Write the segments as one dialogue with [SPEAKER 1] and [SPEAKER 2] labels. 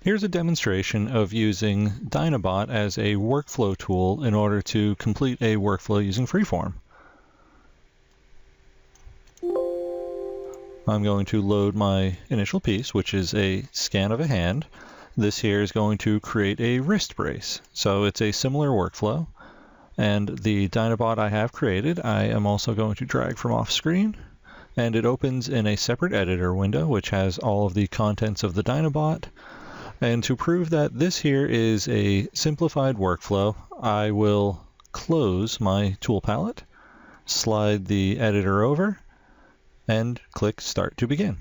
[SPEAKER 1] Here's a demonstration of using Dynabot as a workflow tool in order to complete a workflow using Freeform. I'm going to load my initial piece, which is a scan of a hand. This here is going to create a wrist brace. So it's a similar workflow. And the Dynabot I have created, I am also going to drag from off screen. And it opens in a separate editor window, which has all of the contents of the Dynabot. And to prove that this here is a simplified workflow, I will close my tool palette, slide the editor over, and click Start to Begin.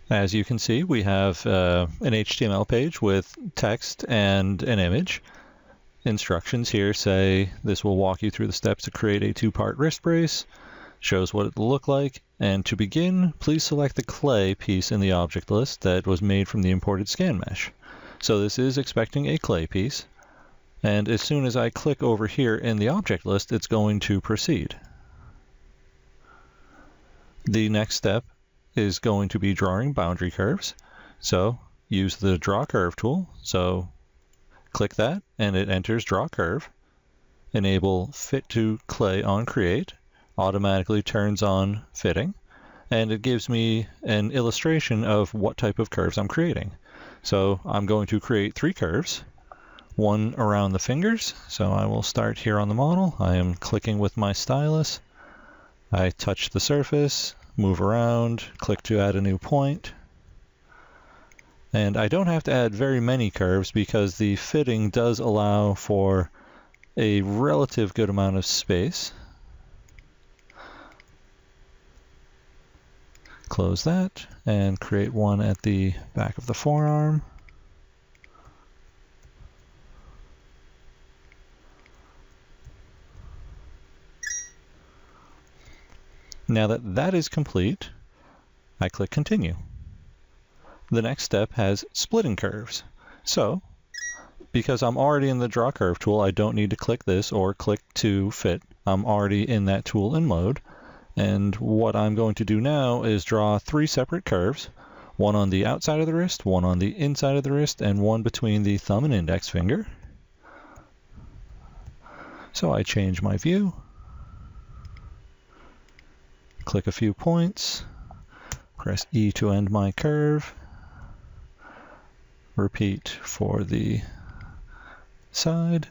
[SPEAKER 1] As you can see, we have an HTML page with text and an image. Instructions here say this will walk you through the steps to create a two-part wrist brace, shows what it will look like, and to begin, please select the clay piece in the object list that was made from the imported scan mesh. So this is expecting a clay piece, and as soon as I click over here in the object list, it's going to proceed. The next step is going to be drawing boundary curves. So use the Draw Curve tool. So click that, and it enters Draw Curve. Enable Fit to Clay on Create. Automatically turns on fitting, and it gives me an illustration of what type of curves I'm creating. So I'm going to create 3 curves, one around the fingers. So I will start here on the model. I am clicking with my stylus. I touch the surface, move around, click to add a new point. And I don't have to add very many curves because the fitting does allow for a relative good amount of space. Close that and create one at the back of the forearm. Now that that is complete, I click Continue. The next step has splitting curves. So, because I'm already in the Draw Curve tool, I don't need to click this or click to fit. I'm already in that tool in mode. And what I'm going to do now is draw 3 separate curves, one on the outside of the wrist, one on the inside of the wrist, and one between the thumb and index finger. So I change my view, click a few points, press E to end my curve, repeat for the side.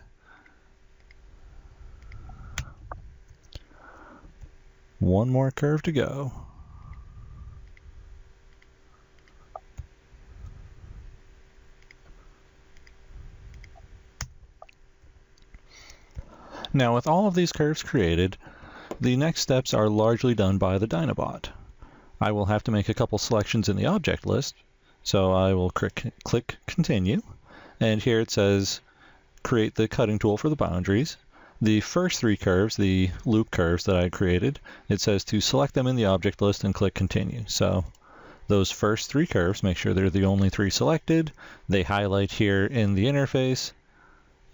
[SPEAKER 1] One more curve to go. Now with all of these curves created, the next steps are largely done by the Dynabot. I will have to make a couple selections in the object list, so I will click Continue, and here it says create the cutting tool for the boundaries. The first 3 curves, the loop curves that I created, it says to select them in the object list and click Continue. So those first 3 curves, make sure they're the only 3 selected. They highlight here in the interface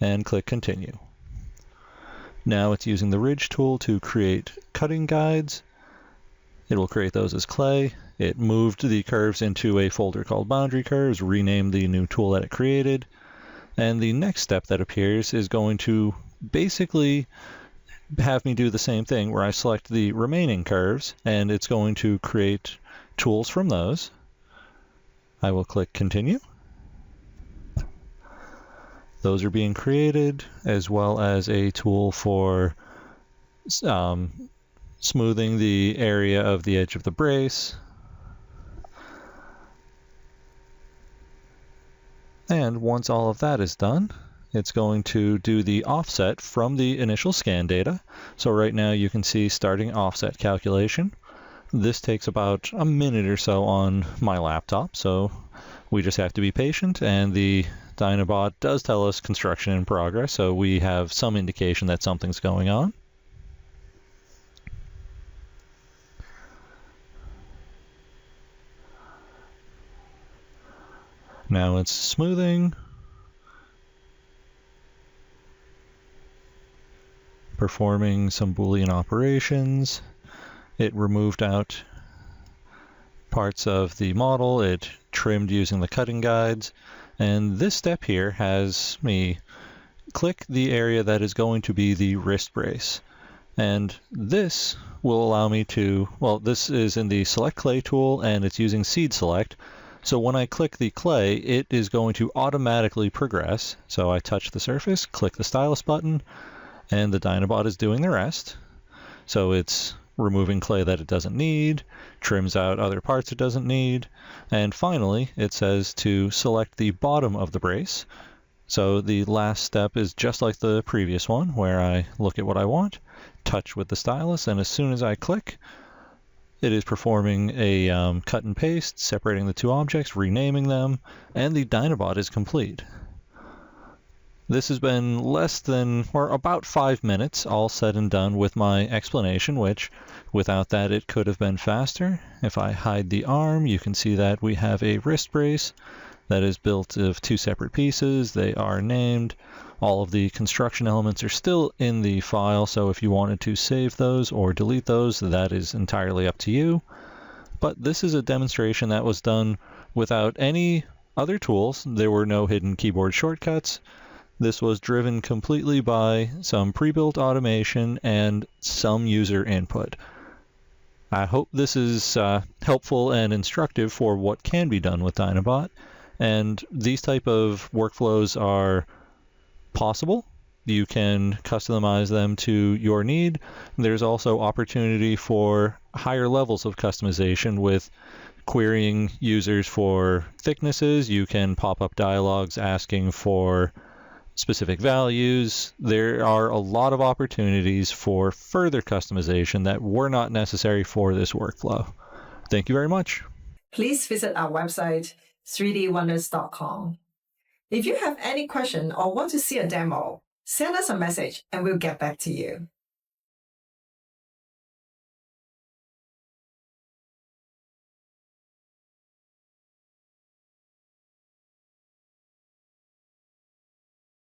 [SPEAKER 1] and click Continue. Now it's using the Ridge tool to create cutting guides. It will create those as clay. It moved the curves into a folder called Boundary Curves, renamed the new tool that it created. And the next step that appears is going to basically have me do the same thing where I select the remaining curves, and it's going to create tools from those. I will click Continue. Those are being created, as well as a tool for smoothing the area of the edge of the brace. And once all of that is done, it's going to do the offset from the initial scan data. So right now you can see starting offset calculation. This takes about a minute or so on my laptop, so we just have to be patient, and the Dynabot does tell us construction in progress, so we have some indication that something's going on. Now it's smoothing, performing some boolean operations. It removed out parts of the model. It trimmed using the cutting guides. And this step here has me click the area that is going to be the wrist brace. And this will allow me to, well, this is in the Select Clay tool, and it's using Seed Select. So when I click the clay, it is going to automatically progress. So I touch the surface, click the stylus button, and the Dynabot is doing the rest. So it's removing clay that it doesn't need, trims out other parts it doesn't need, and finally it says to select the bottom of the brace. So the last step is just like the previous one, where I look at what I want, touch with the stylus, and as soon as I click, it is performing a cut and paste, separating the two objects, renaming them, and the Dynabot is complete. This has been less than, or about 5 minutes, all said and done with my explanation, which without that it could have been faster. If I hide the arm, you can see that we have a wrist brace that is built of 2 separate pieces. They are named. All of the construction elements are still in the file, so if you wanted to save those or delete those, that is entirely up to you. But this is a demonstration that was done without any other tools. There were no hidden keyboard shortcuts. This was driven completely by some pre-built automation and some user input. I hope this is helpful and instructive for what can be done with Dynabot. And these type of workflows are possible. You can customize them to your need. There's also opportunity for higher levels of customization with querying users for thicknesses. You can pop up dialogues asking for specific values. There are a lot of opportunities for further customization that were not necessary for this workflow. Thank you very much.
[SPEAKER 2] Please visit our website, 3dwonders.com. If you have any question or want to see a demo, send us a message and we'll get back to you.